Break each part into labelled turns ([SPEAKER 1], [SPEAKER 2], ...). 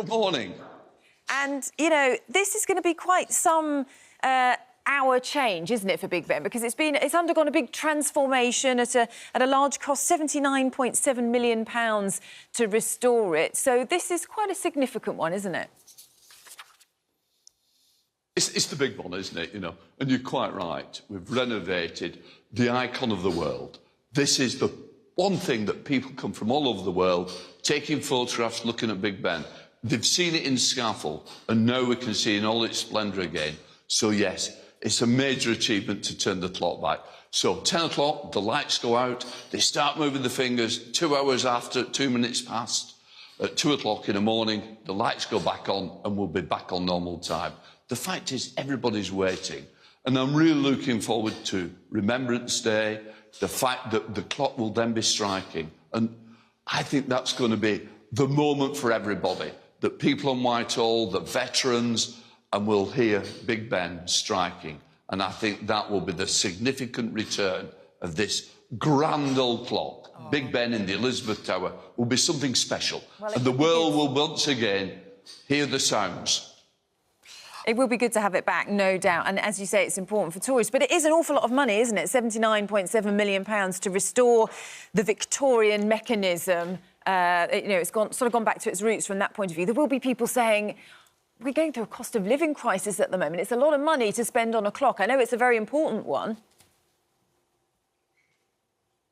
[SPEAKER 1] Good morning.
[SPEAKER 2] And, you know, this is going to be quite some hour change, isn't it, for Big Ben? Because it's undergone a big transformation at a large cost, £79.7 million to restore it. So this is quite a significant one, isn't it?
[SPEAKER 1] It's the big one, isn't it, you know? And you're quite right. We've renovated the icon of the world. This is the one thing that people come from all over the world, taking photographs, looking at Big Ben. They've seen it in scaffold, and now we can see it in all its splendour again. So, yes, it's a major achievement to turn the clock back. So, 10 o'clock, the lights go out, they start moving the fingers, 2 hours after, 2 minutes past, at 2 o'clock in the morning, the lights go back on, and we'll be back on normal time. The fact is, everybody's waiting, and I'm really looking forward to Remembrance Day, the fact that the clock will then be striking, and I think that's going to be the moment for everybody, that people on Whitehall, the veterans, and we'll hear Big Ben striking, and I think that will be the significant return of this grand old clock. Oh. Big Ben in the Elizabeth Tower will be something special, and the world will once again hear the sounds.
[SPEAKER 2] It will be good to have it back, no doubt. And as you say, it's important for tourists. But it is an awful lot of money, isn't it? £79.7 million to restore the Victorian mechanism. You know, it's sort of gone back to its roots from that point of view. There will be people saying, we're going through a cost of living crisis at the moment. It's a lot of money to spend on a clock. I know it's a very important one.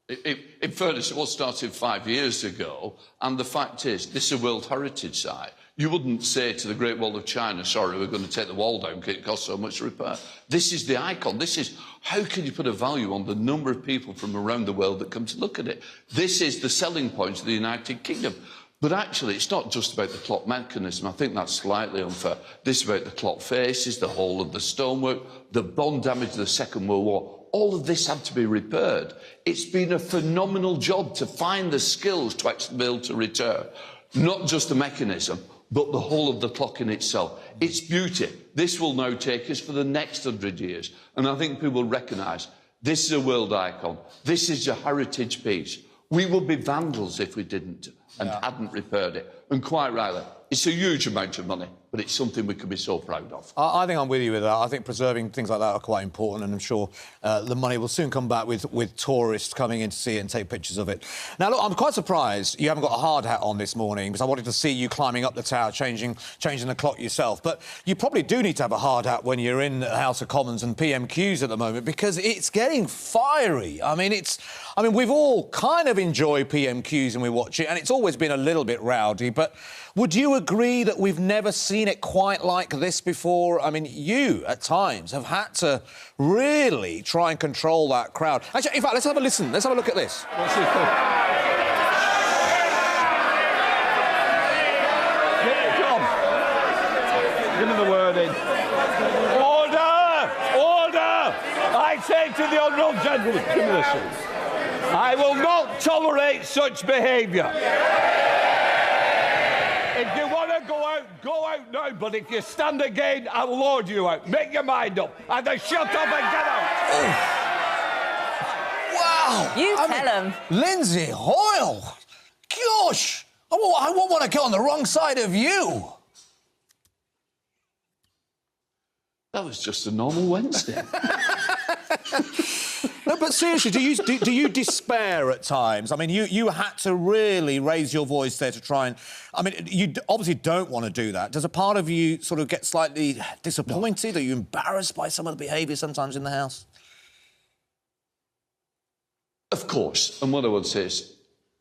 [SPEAKER 1] In fairness, it was started 5 years ago, and the fact is, this is a World Heritage Site. You wouldn't say to the Great Wall of China, sorry, we're going to take the wall down because it costs so much to repair. This is the icon. This is, how can you put a value on the number of people from around the world that come to look at it? This is the selling point of the United Kingdom. But actually, it's not just about the clock mechanism. I think that's slightly unfair. This is about the clock faces, the whole of the stonework, the bomb damage of the Second World War. All of this had to be repaired. It's been a phenomenal job to find the skills to actually be able to return. Not just the mechanism, but the whole of the clock in itself. Its beauty. This will now take us for the next 100 years. And I think people recognise this is a world icon. This is a heritage piece. We would be vandals if we didn't and hadn't repaired it. And quite rightly, it's a huge amount of money, but it's something we can be so proud of.
[SPEAKER 3] I think I'm with you with that. I think preserving things like that are quite important, and I'm sure the money will soon come back with tourists coming in to see it and take pictures of it. Now, look, I'm quite surprised you haven't got a hard hat on this morning, because I wanted to see you climbing up the tower, changing the clock yourself. But you probably do need to have a hard hat when you're in the House of Commons and PMQs at the moment, because it's getting fiery. I mean, we've all kind of enjoyed PMQs and we watch it, and it's always been a little bit rowdy, but would you agree that we've never seen it quite like this before? I mean, you, at times, have had to really try and control that crowd. Actually, in fact, let's have a listen. Let's have a look at this.
[SPEAKER 4] What's this for? Come. Give me the word in. Order! Order! I say to the honourable gentleman, give me this. I will not tolerate such behaviour. If you want to go out now, but if you stand again, I will order you out. Make your mind up. Either shut up and get out.
[SPEAKER 3] Oh. Wow.
[SPEAKER 2] You tell him.
[SPEAKER 3] Lindsey Hoyle. Gosh. I won't want to get on the wrong side of you.
[SPEAKER 1] That was just a normal Wednesday.
[SPEAKER 3] No, but seriously, do you despair at times? I mean, you had to really raise your voice there to try and... I mean, you obviously don't want to do that. Does a part of you sort of get slightly disappointed? No. Are you embarrassed by some of the behaviour sometimes in the House?
[SPEAKER 1] Of course. And what I would say is,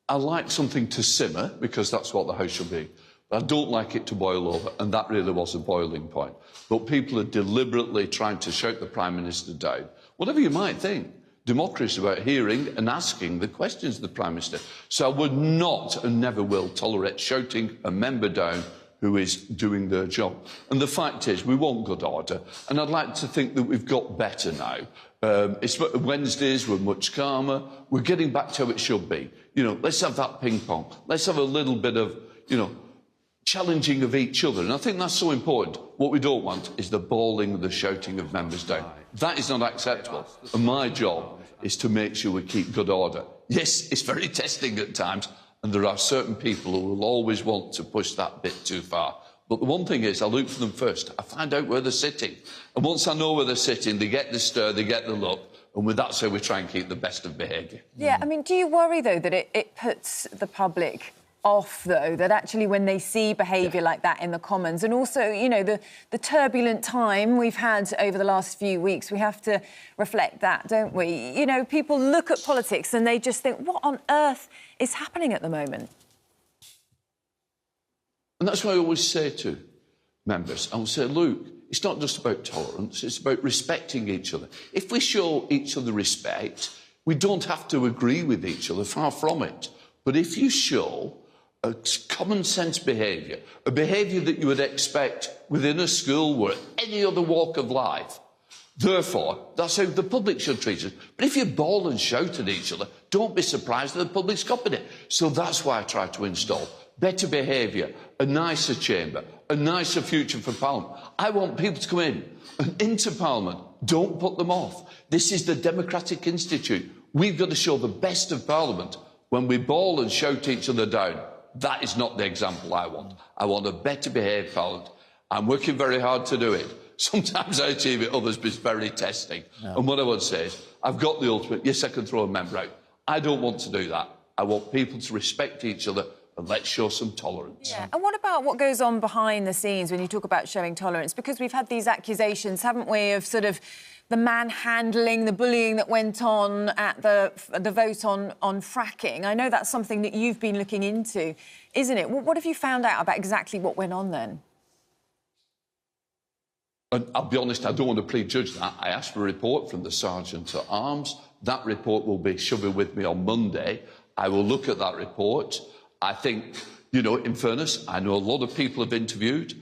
[SPEAKER 1] I like something to simmer, because that's what the House should be. But I don't like it to boil over, and that really was a boiling point. But people are deliberately trying to shout the Prime Minister down. Whatever you might think, democracy is about hearing and asking the questions of the Prime Minister. So I would not and never will tolerate shouting a member down who is doing their job. And the fact is, we want good order, and I'd like to think that we've got better now. Wednesdays were much calmer. We're getting back to how it should be. You know, let's have that ping-pong. Let's have a little bit of, you know, challenging of each other, and I think that's so important. What we don't want is the bawling, the shouting of members down. That is not acceptable, and my job is to make sure we keep good order. Yes, it's very testing at times. and there are certain people who will always want to push that bit too far. But the one thing is, I look for them first. I find out where they're sitting. And once I know where they're sitting, they get the stir, they get the look, and with that, so we try and keep the best of behaviour.
[SPEAKER 2] Yeah, I mean, do you worry, though, that it puts the public off, though, that actually when they see behaviour like that in the Commons, and also, you know, the turbulent time we've had over the last few weeks, we have to reflect that, don't we? You know, people look at politics and they just think, what on earth is happening at the moment?
[SPEAKER 1] And that's why I always say to members, I will say, look, it's not just about tolerance, it's about respecting each other. If we show each other respect, we don't have to agree with each other, far from it. But if you show a common sense behaviour, a behaviour that you would expect within a school or any other walk of life, therefore, that's how the public should treat us. But if you bawl and shout at each other, don't be surprised that the public's copied it. So that's why I try to install better behaviour, a nicer chamber, a nicer future for Parliament. I want people to come in and into Parliament. Don't put them off. This is the Democratic Institute. We've got to show the best of Parliament. When we bawl and shout each other down, that is not the example I want. I want a better behaved Parliament. I'm working very hard to do it. Sometimes I achieve it, others it's very testing. No. And what I would say is, I've got the ultimate, yes, I can throw a member out. I don't want to do that. I want people to respect each other and let's show some tolerance.
[SPEAKER 2] Yeah. And what about what goes on behind the scenes when you talk about showing tolerance? Because we've had these accusations, haven't we, of sort of the manhandling, the bullying that went on at the vote on fracking. I know that's something that you've been looking into, isn't it? What have you found out about exactly what went on then?
[SPEAKER 1] And I'll be honest, I don't want to prejudge that. I asked for a report from the Sergeant at Arms. That report should be with me on Monday. I will look at that report. I think, you know, in fairness, I know a lot of people have interviewed.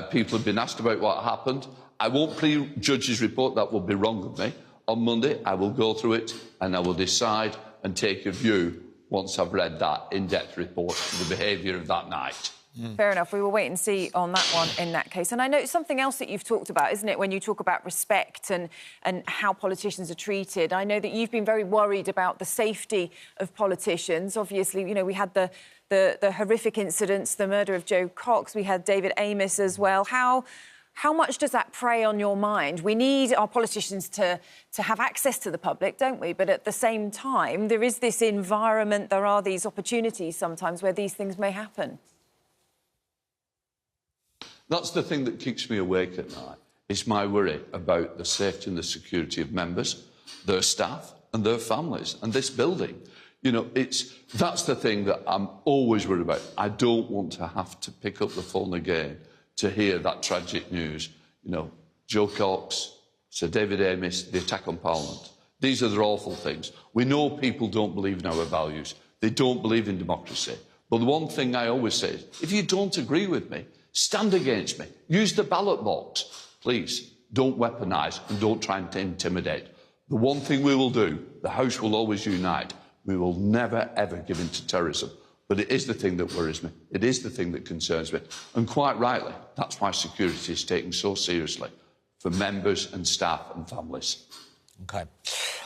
[SPEAKER 1] People have been asked about what happened. I won't prejudge his report. That will be wrong of me. On Monday, I will go through it and I will decide and take a view once I've read that in-depth report to the behaviour of that night.
[SPEAKER 2] Fair enough. We will wait and see on that one in that case. And I know it's something else that you've talked about, isn't it, when you talk about respect and how politicians are treated. I know that you've been very worried about the safety of politicians. Obviously, you know, we had the horrific incidents, the murder of Joe Cox. We had David Amos as well. How much does that prey on your mind? We need our politicians to have access to the public, don't we? But at the same time, there is this environment, there are these opportunities sometimes where these things may happen.
[SPEAKER 1] That's the thing that keeps me awake at night, is my worry about the safety and the security of members, their staff and their families and this building. You know, that's the thing that I'm always worried about. I don't want to have to pick up the phone again to hear that tragic news. You know, Joe Cox, Sir David Amos, the attack on Parliament. These are the awful things. We know people don't believe in our values. They don't believe in democracy. But the one thing I always say is, if you don't agree with me, stand against me. Use the ballot box. Please, don't weaponise and don't try and intimidate. The one thing we will do, the House will always unite. We will never, ever give in to terrorism. But it is the thing that worries me. It is the thing that concerns me. And quite rightly, that's why security is taken so seriously for members and staff and families.
[SPEAKER 3] OK.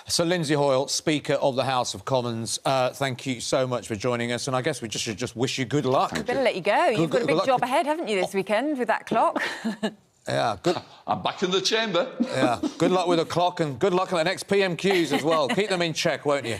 [SPEAKER 3] So, Lindsey Hoyle, Speaker of the House of Commons, thank you so much for joining us. And I guess we should just wish you good luck.
[SPEAKER 2] We better let you go. You've got a big job ahead, haven't you, this weekend with that clock?
[SPEAKER 3] Yeah, good.
[SPEAKER 1] I'm back in the chamber.
[SPEAKER 3] Yeah, good luck with the clock and good luck at the next PMQs as well. Keep them in check, won't you?